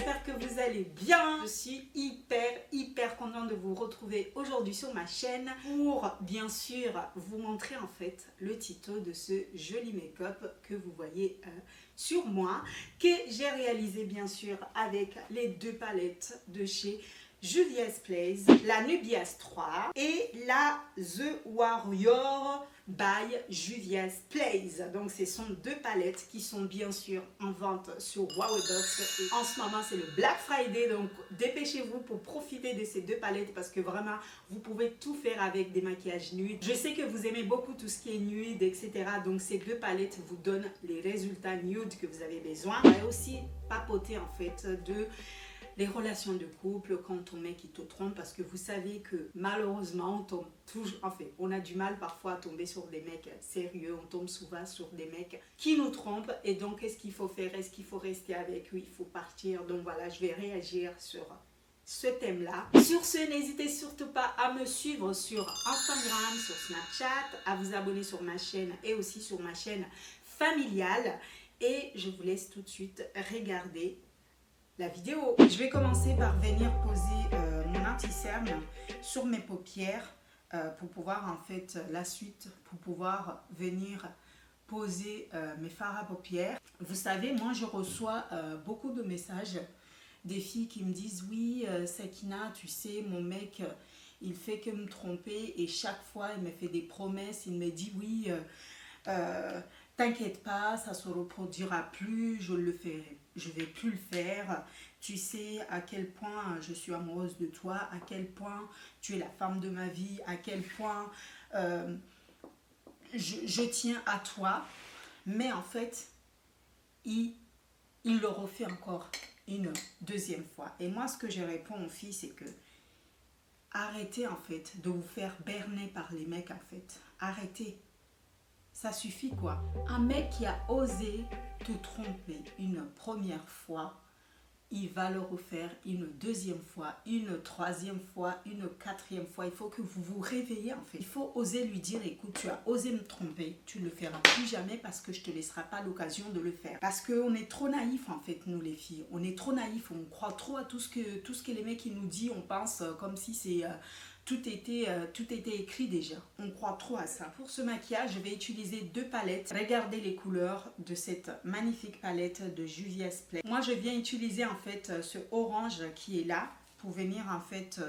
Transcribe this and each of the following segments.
j'espère que vous allez bien. Je suis hyper contente de vous retrouver aujourd'hui sur ma chaîne pour bien sûr vous montrer en fait le tuto de ce joli make-up que vous voyez sur moi, que j'ai réalisé bien sûr avec les deux palettes de chez Juvia's Place, la Nubias 3 et la The Warrior by Juvia's Place. Donc ce sont deux palettes qui sont bien sûr en vente sur Wowbox et en ce moment c'est le Black Friday, donc dépêchez-vous pour profiter de ces deux palettes parce que vraiment vous pouvez tout faire avec des maquillages nudes. Je sais que vous aimez beaucoup tout ce qui est nude, etc. Donc ces deux palettes vous donnent les résultats nude que vous avez besoin. Et aussi papoter en fait de les relations de couple quand ton mec il te trompe, parce que vous savez que malheureusement on tombe toujours, en fait on a du mal parfois à tomber sur des mecs sérieux, on tombe souvent sur des mecs qui nous trompent et donc qu'est-ce qu'il faut faire? Est-ce qu'il faut rester avec lui? Il faut partir? Donc voilà, je vais réagir sur ce thème là. Sur ce, n'hésitez surtout pas à me suivre sur Instagram, sur Snapchat, à vous abonner sur ma chaîne et aussi sur ma chaîne familiale et je vous laisse tout de suite regarder la vidéo. Je vais commencer par venir poser mon anti-cerne sur mes paupières pour pouvoir en fait la suite, pour pouvoir venir poser mes fards à paupières. Vous savez, moi je reçois beaucoup de messages des filles qui me disent oui Sakina, tu sais mon mec il fait que me tromper et chaque fois il me fait des promesses, il me dit oui t'inquiète pas, ça se reproduira plus, je vais plus le faire. Tu sais à quel point je suis amoureuse de toi, à quel point tu es la femme de ma vie, à quel point je tiens à toi. Mais en fait, il le refait encore une deuxième fois. Et moi, ce que je réponds aux filles, c'est que arrêtez en fait de vous faire berner par les mecs en fait. Arrêtez. Ça suffit quoi. Un mec qui a osé te tromper une première fois, il va le refaire une deuxième fois, une troisième fois, une quatrième fois. Il faut que vous vous réveillez en fait. Il faut oser lui dire, écoute, tu as osé me tromper, tu ne le feras plus jamais parce que je ne te laisserai pas l'occasion de le faire. Parce qu'on est trop naïfs en fait, nous les filles. On est trop naïfs, on croit trop à tout ce que les mecs ils nous disent. On pense comme si c'est... tout était écrit déjà. On croit trop à ça. Pour ce maquillage, je vais utiliser deux palettes. Regardez les couleurs de cette magnifique palette de Juvia's Place. Moi, je viens utiliser en fait ce orange qui est là pour venir en fait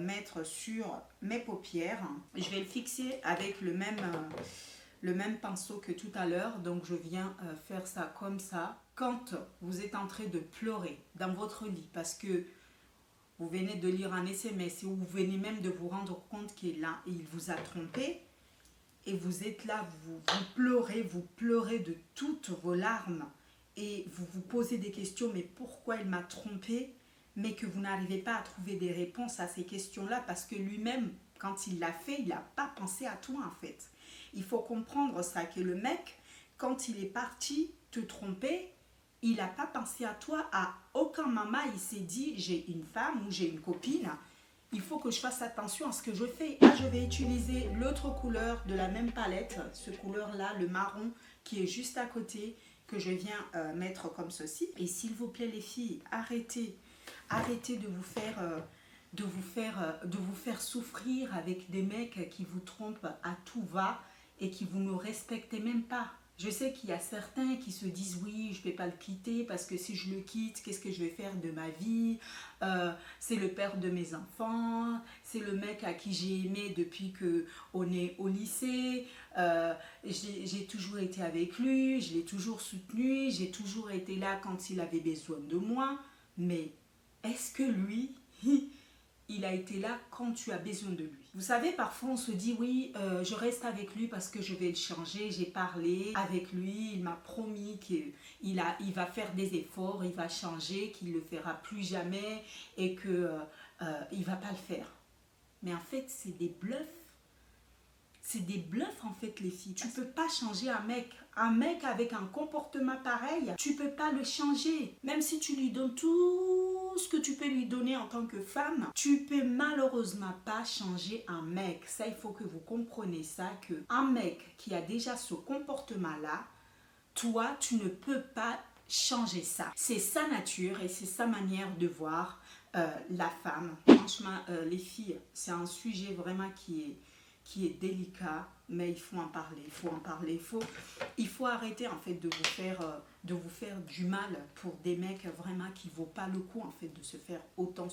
mettre sur mes paupières. Je vais le fixer avec le même pinceau que tout à l'heure. Donc, je viens faire ça comme ça. Quand vous êtes en train de pleurer dans votre lit parce que vous venez de lire un SMS ou vous venez même de vous rendre compte qu'il vous a trompé et vous êtes là, vous pleurez de toutes vos larmes et vous vous posez des questions, mais pourquoi il m'a trompé? Mais que vous n'arrivez pas à trouver des réponses à ces questions-là parce que lui-même, quand il l'a fait, il n'a pas pensé à toi en fait. Il faut comprendre ça, que le mec, quand il est parti te tromper, il n'a pas pensé à toi, à aucun moment il s'est dit j'ai une femme ou j'ai une copine, il faut que je fasse attention à ce que je fais. Là je vais utiliser l'autre couleur de la même palette, ce couleur là, le marron qui est juste à côté, que je viens mettre comme ceci. Et s'il vous plaît les filles, arrêtez de vous faire souffrir avec des mecs qui vous trompent à tout va et qui vous ne respectez même pas. Je sais qu'il y a certains qui se disent oui, je ne vais pas le quitter parce que si je le quitte, qu'est-ce que je vais faire de ma vie? C'est le père de mes enfants, c'est le mec à qui j'ai aimé depuis qu'on est au lycée, j'ai toujours été avec lui, je l'ai toujours soutenu, j'ai toujours été là quand il avait besoin de moi. Mais est-ce que lui, il a été là quand tu as besoin de lui? Vous savez, parfois on se dit oui, je reste avec lui parce que je vais le changer. J'ai parlé avec lui, il m'a promis qu'il va faire des efforts, il va changer, qu'il ne le fera plus jamais et qu'il ne va pas le faire. Mais en fait, c'est des bluffs. C'est des bluffs en fait les filles. Tu ne peux pas changer un mec. Un mec avec un comportement pareil, tu ne peux pas le changer. Même si tu lui donnes tout ce que tu peux lui donner en tant que femme, tu ne peux malheureusement pas changer un mec. Ça, il faut que vous compreniez ça, qu'un mec qui a déjà ce comportement-là, toi, tu ne peux pas changer ça. C'est sa nature et c'est sa manière de voir la femme. Franchement, les filles, c'est un sujet vraiment qui est délicat, mais il faut en parler, il faut en parler, il faut arrêter en fait de vous faire du mal pour des mecs vraiment qui ne vaut pas le coup en fait de se faire autant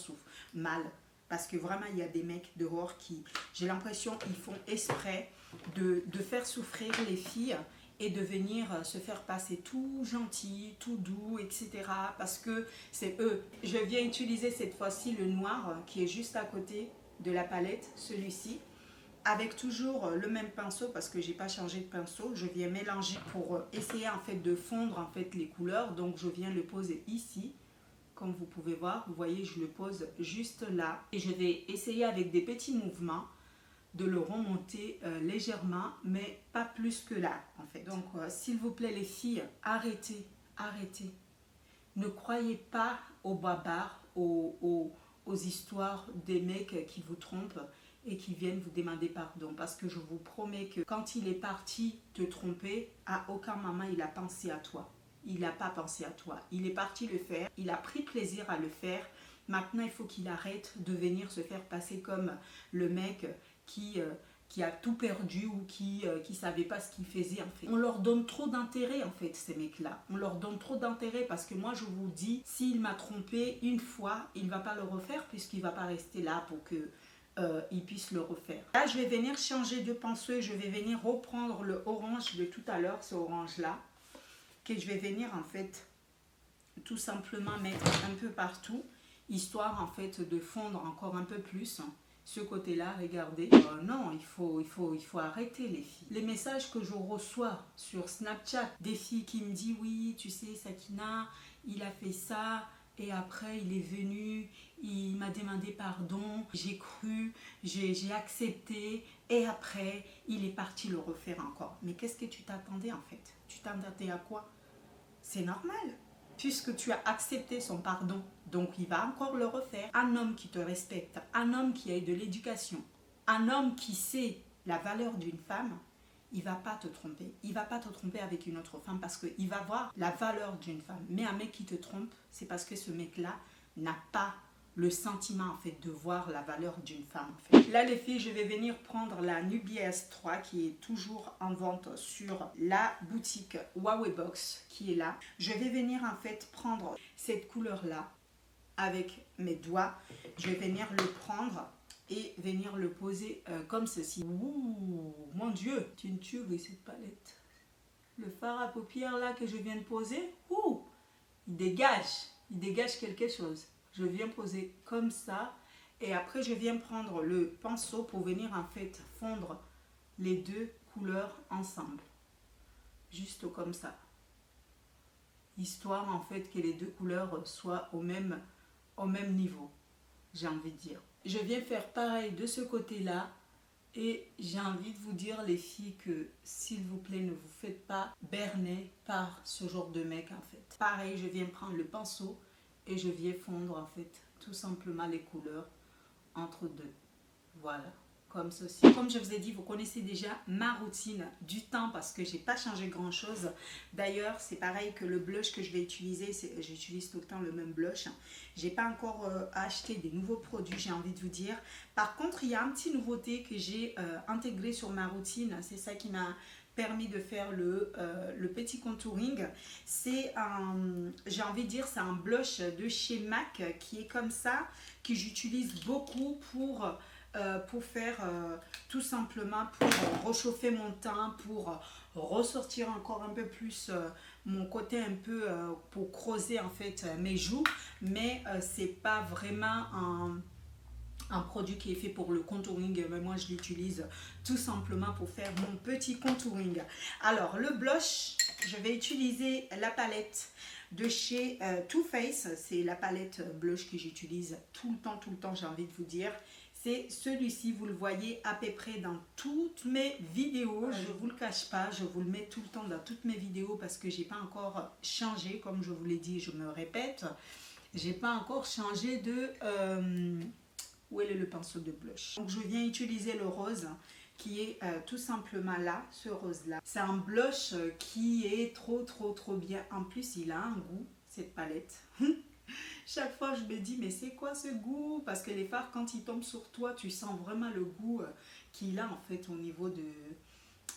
mal. Parce que vraiment, il y a des mecs dehors qui, j'ai l'impression, ils font exprès de faire souffrir les filles et de venir se faire passer tout gentil, tout doux, etc. Parce que c'est eux. Je viens utiliser cette fois-ci le noir qui est juste à côté de la palette, celui-ci. Avec toujours le même pinceau parce que j'ai pas changé de pinceau. Je viens mélanger pour essayer en fait de fondre en fait les couleurs. Donc je viens le poser ici. Comme vous pouvez voir, vous voyez, je le pose juste là. Et je vais essayer avec des petits mouvements de le remonter légèrement, mais pas plus que là, en fait. Donc, s'il vous plaît, les filles, arrêtez, arrêtez. Ne croyez pas aux barbares, aux histoires des mecs qui vous trompent et qui viennent vous demander pardon. Parce que je vous promets que quand il est parti te tromper, à aucun moment il a pensé à toi. Il n'a pas pensé à toi. Il est parti le faire. Il a pris plaisir à le faire. Maintenant, il faut qu'il arrête de venir se faire passer comme le mec qui a tout perdu ou qui ne savait pas ce qu'il faisait en fait. On leur donne trop d'intérêt en fait, ces mecs-là. On leur donne trop d'intérêt parce que moi, je vous dis, s'il m'a trompé une fois, il ne va pas le refaire puisqu'il ne va pas rester là pour que il puisse le refaire. Là, je vais venir changer de pinceau et je vais venir reprendre le orange de tout à l'heure, ce orange-là. Que je vais venir en fait tout simplement mettre un peu partout histoire en fait de fondre encore un peu plus ce côté là. Regardez, non, il faut arrêter les filles. Les messages que je reçois sur Snapchat des filles qui me disent oui, tu sais Sakina, il a fait ça et après il est venu, il m'a demandé pardon, j'ai cru, j'ai accepté et après il est parti le refaire encore. Mais qu'est-ce que tu t'attendais en fait? Tu t'attendais à quoi? C'est normal, puisque tu as accepté son pardon, donc il va encore le refaire. Un homme qui te respecte, un homme qui a eu de l'éducation, un homme qui sait la valeur d'une femme, il ne va pas te tromper. Il ne va pas te tromper avec une autre femme parce qu'il va voir la valeur d'une femme. Mais un mec qui te trompe, c'est parce que ce mec-là n'a pas le sentiment en fait de voir la valeur d'une femme en fait. Là les filles, je vais venir prendre la Nubia S3 qui est toujours en vente sur la boutique Huawei Box qui est là. Je vais venir en fait prendre cette couleur là avec mes doigts. Je vais venir le prendre et venir le poser comme ceci. Ouh, mon Dieu, c'est une tuerie cette palette. Le fard à paupières là que je viens de poser, ouh, il dégage quelque chose. Je viens poser comme ça et après je viens prendre le pinceau pour venir en fait fondre les deux couleurs ensemble. Juste comme ça. Histoire en fait que les deux couleurs soient au même niveau, j'ai envie de dire. Je viens faire pareil de ce côté-là et j'ai envie de vous dire les filles que s'il vous plaît ne vous faites pas berner par ce genre de mec en fait. Pareil, je viens prendre le pinceau et je viens fondre en fait tout simplement les couleurs entre deux. Voilà, comme ceci. Comme je vous ai dit, vous connaissez déjà ma routine du temps parce que j'ai pas changé grand chose. D'ailleurs, c'est pareil que le blush que je vais utiliser, j'utilise tout le temps le même blush. J'ai pas encore acheté des nouveaux produits, j'ai envie de vous dire. Par contre, il y a un petit nouveauté que j'ai intégré sur ma routine. C'est ça qui m'a permis de faire le petit contouring. C'est un, j'ai envie de dire, c'est un blush de chez MAC qui est comme ça, que j'utilise beaucoup pour faire tout simplement pour réchauffer mon teint, pour ressortir encore un peu plus mon côté un peu pour creuser en fait mes joues, mais c'est pas vraiment un produit qui est fait pour le contouring, mais moi je l'utilise tout simplement pour faire mon petit contouring. Alors le blush, je vais utiliser la palette de chez Too Faced. C'est la palette blush que j'utilise tout le temps, j'ai envie de vous dire. C'est celui-ci, vous le voyez à peu près dans toutes mes vidéos. Je ne vous le cache pas, je vous le mets tout le temps dans toutes mes vidéos parce que j'ai pas encore changé, comme je vous l'ai dit, je me répète. J'ai pas encore changé de... où est le pinceau de blush? Donc je viens utiliser le rose qui est tout simplement là, ce rose là. C'est un blush qui est trop bien. En plus il a un goût, cette palette. Chaque fois je me dis mais c'est quoi ce goût, parce que les fards quand ils tombent sur toi tu sens vraiment le goût qu'il a en fait au niveau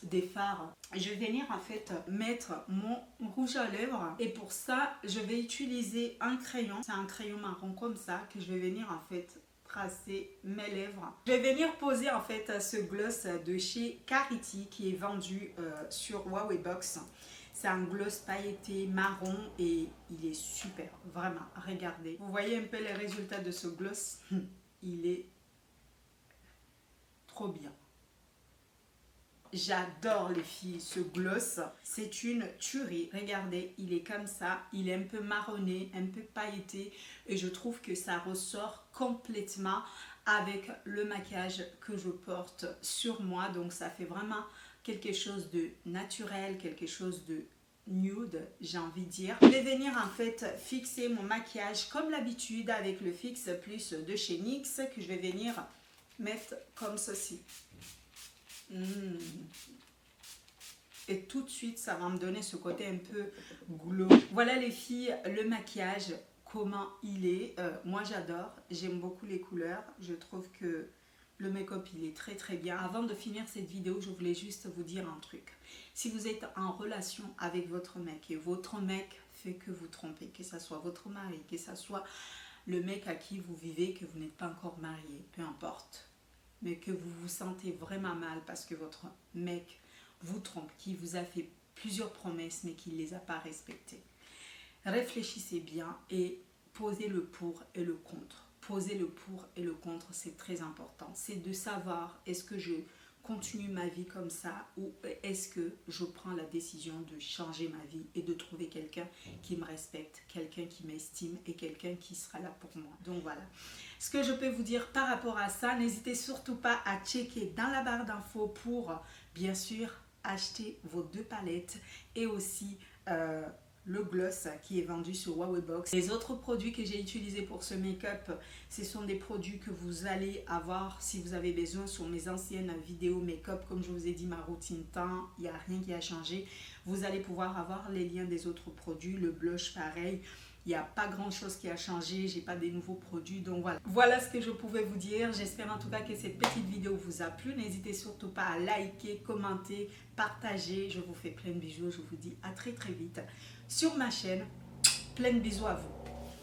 des fards. Je vais venir en fait mettre mon rouge à lèvres et pour ça je vais utiliser un crayon. C'est un crayon marron comme ça que je vais venir en fait tracer mes lèvres. Je vais venir poser en fait ce gloss de chez Carity qui est vendu sur Huawei Box. C'est un gloss pailleté marron et il est super, vraiment, regardez. Vous voyez un peu les résultats de ce gloss? Il est trop bien. J'adore les filles, ce gloss, c'est une tuerie. Regardez, il est comme ça, il est un peu marronné, un peu pailleté et je trouve que ça ressort complètement avec le maquillage que je porte sur moi. Donc ça fait vraiment quelque chose de naturel, quelque chose de nude, j'ai envie de dire. Je vais venir en fait fixer mon maquillage comme l'habitude avec le Fix Plus de chez NYX que je vais venir mettre comme ceci. Et tout de suite ça va me donner ce côté un peu glow. Voilà les filles, le maquillage comment il est. Moi j'adore, j'aime beaucoup les couleurs, je trouve que le make-up il est très bien. Avant de finir cette vidéo je voulais juste vous dire un truc. Si vous êtes en relation avec votre mec et votre mec fait que vous trompez, que ce soit votre mari, que ce soit le mec à qui vous vivez, que vous n'êtes pas encore marié, peu importe, mais que vous vous sentez vraiment mal parce que votre mec vous trompe, qui vous a fait plusieurs promesses mais qui ne les a pas respectées. Réfléchissez bien et posez le pour et le contre. Posez le pour et le contre, c'est très important. C'est de savoir est-ce que je continue ma vie comme ça ou est-ce que je prends la décision de changer ma vie et de trouver quelqu'un qui me respecte, quelqu'un qui m'estime et quelqu'un qui sera là pour moi. Donc voilà ce que je peux vous dire par rapport à ça. N'hésitez surtout pas à checker dans la barre d'infos pour bien sûr acheter vos 2 palettes et aussi le gloss qui est vendu sur Huawei Box. Les autres produits que j'ai utilisés pour ce make-up, ce sont des produits que vous allez avoir si vous avez besoin sur mes anciennes vidéos make-up. Comme je vous ai dit, ma routine teint, il n'y a rien qui a changé. Vous allez pouvoir avoir les liens des autres produits. Le blush pareil, il n'y a pas grand chose qui a changé, j'ai pas des nouveaux produits, donc voilà ce que je pouvais vous dire. J'espère en tout cas que cette petite vidéo vous a plu. N'hésitez surtout pas à liker, commenter, partager. Je vous fais plein de bisous, je vous dis à très vite sur ma chaîne. Plein de bisous à vous.